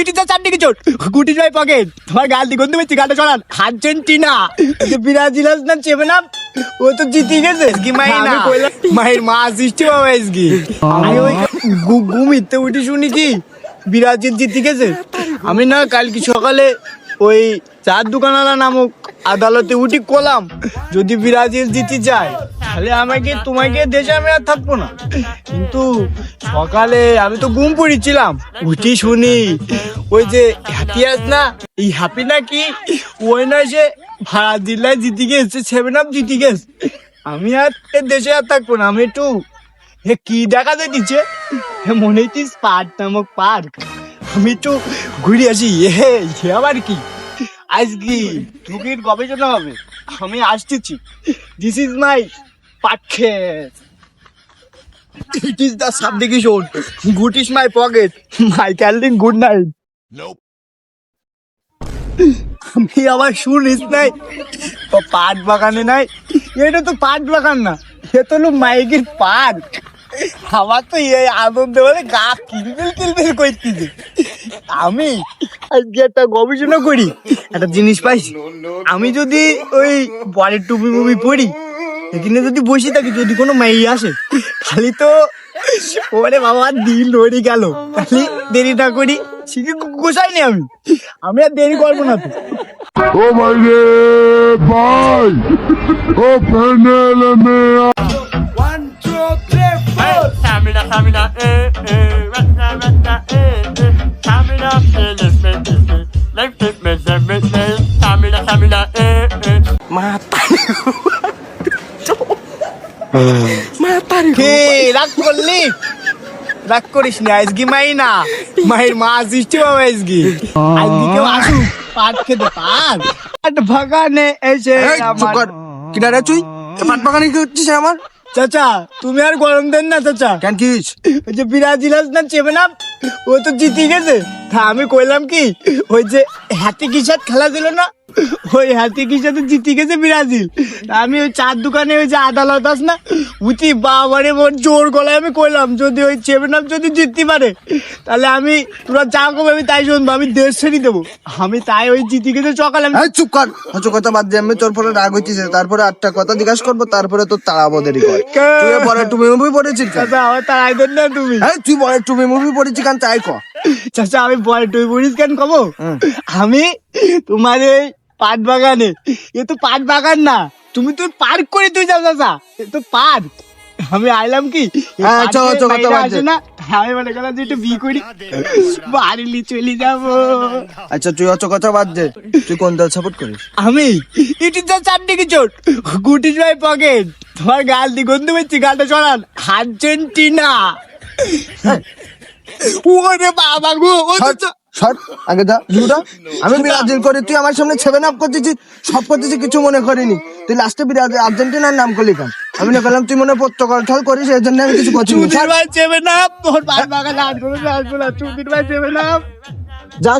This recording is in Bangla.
ইট ইজ চারদিকে চোট গুটির ভাই পকেট তোমার গাল দিকে গন্ধ পেয়েছি গালটা চড়ান আর্জেন্টিনা ব্রাজিল না চেপে না ও তো জিতে গেছে কি মাই না মায়ের মা সৃষ্টি বাবা এসগি আমি ওই ঘুমিতে উঠে শুনি কি ব্রাজিল জিতে গেছে আমি না কালকে সকালে ওই চার দোকানওয়ালা নামক আদালতে উঠি করলাম যদি ব্রাজিল জিতে যায় তাহলে তোমাকে দেশে আমি আর থাকবো না কিন্তু সকালে আমি তো ঘুম পড়েছিলাম উঠি শুনি ওই যে হ্যাপি আস না এই হ্যাপি না কি ওই না সে ব্রাজিল জিতে গেছে 7 জিতে গেছে আমি আর দেশে আর থাকবো না আমি একটু কি দেখা দিচ্ছে মনে হচ্ছে পার্ক নামক পার্ক আমি একটু ঘুরে আসি আবার কি আজকে রুগীর গবেষণা হবে আমি আসতেছি দিস ইজ মাই পাটখেত it is the subdivision good is my pocket my ক্যালডিং গুড নাইট আমি আবার শুনিস নাই পাট বাগানে নাই এটা তো পাট বাগান না এ তো হলো মাইকের পার্ক আমার তো এই আনন্দ বলে গা কিলবিল করতেছে আমি আজকে একটা গবেষণা করি একটা জিনিস পাইছি আমি যদি ওই পরের টুপি মুভি পড়ি এখানে যদি বসে থাকি যদি কোনো মেয়ে আসে খালি তো ওরে বাবা দিল লড়ে গেল খালি দেরি না করি শিখে গোসাইনি আমি আর দেরি করবো না তো ও ভাই রে ভাই ও panel May Stamina, stamina, stamina, left it, stamina, stamina, রাগ করলি রাগ করিস না আজকে মায়ের মা সৃষ্টি বাবা আজকে কেউ আসুক পাট খেতে পাট বাগানে এসে কিনারে তুই পাট বাগানে কি হচ্ছিস আমার চাচা তুমি আর গরম দেন না চাচা কেন কি ওই যে ব্রাজিল না চেপে না ও তো জিতে গেছে তা আমি কইলাম কি ওই যে হাতি কি সাথে খেলা দিল না ওই হাতি কি সাথে জিতে গেছে ব্রাজিল আমি ওই চার দোকানে ওই যে আদালত আস না উঠি বাবারে মোর জোর গলায় আমি কইলাম যদি ওই চেপে না যদি জিততে পারে তাহলে আমি তোরা যা করবো আমি তাই শুনবো আমি দেশ ছেড়ে দেবো আমি তাই ওই জিতে গেছে সকালে আমি চুপ কর হচ্ছে কথা বাদ দিয়ে আমি তোর পরে রাগ হইতেছে তারপরে 8টা কথা জিজ্ঞাসা করবো তারপরে তোর তাড়াবো দেরি কর তুই পরে টুমি মুভি পড়েছিস চাচা আমার তারাই দেন না তুমি তুই পরে টুমি মুভি পড়েছিস কেন তাই ক চাচা আমি পরে তুই বলিস কেন কব আমি তোমার এই পাট বাগানে এ তো পাট বাগান না তুমি তো পার্ক করে তুই যাও চাচা এ তো পার্ক আমি আইলাম কি না আমি মনে করলাম যে একটু বিয়ে করি বাড়ি চলে যাবো আচ্ছা তুই অত কথা বাদ দে তুই কোন দল সাপোর্ট করিস আমি ইট ইজ দ্য চারদিকে চোট গুটির ভাই পকেট তোমার গাল দিয়ে গন্ধ পেয়েছি গালটা চড়ান আর্জেন্টিনা ওরে বাবা গো শর্ট আগে দা জুড়া আমি ব্রাজিল করে তুই আমার সামনে 7 আপ করতেছিস সব করতেছিস কিছু মনে করিনি তুই লাস্টে ব্রাজিল আর্জেন্টিনার নাম করলি কেন আমি না বললাম তুই মনে পর্তুগাল ঠল করিস এই জন্য আমি কিছু করছি চুদির ভাই 7 আপ তোর বাগানে আট করে আসবো না চুদির ভাই 7 আপ যা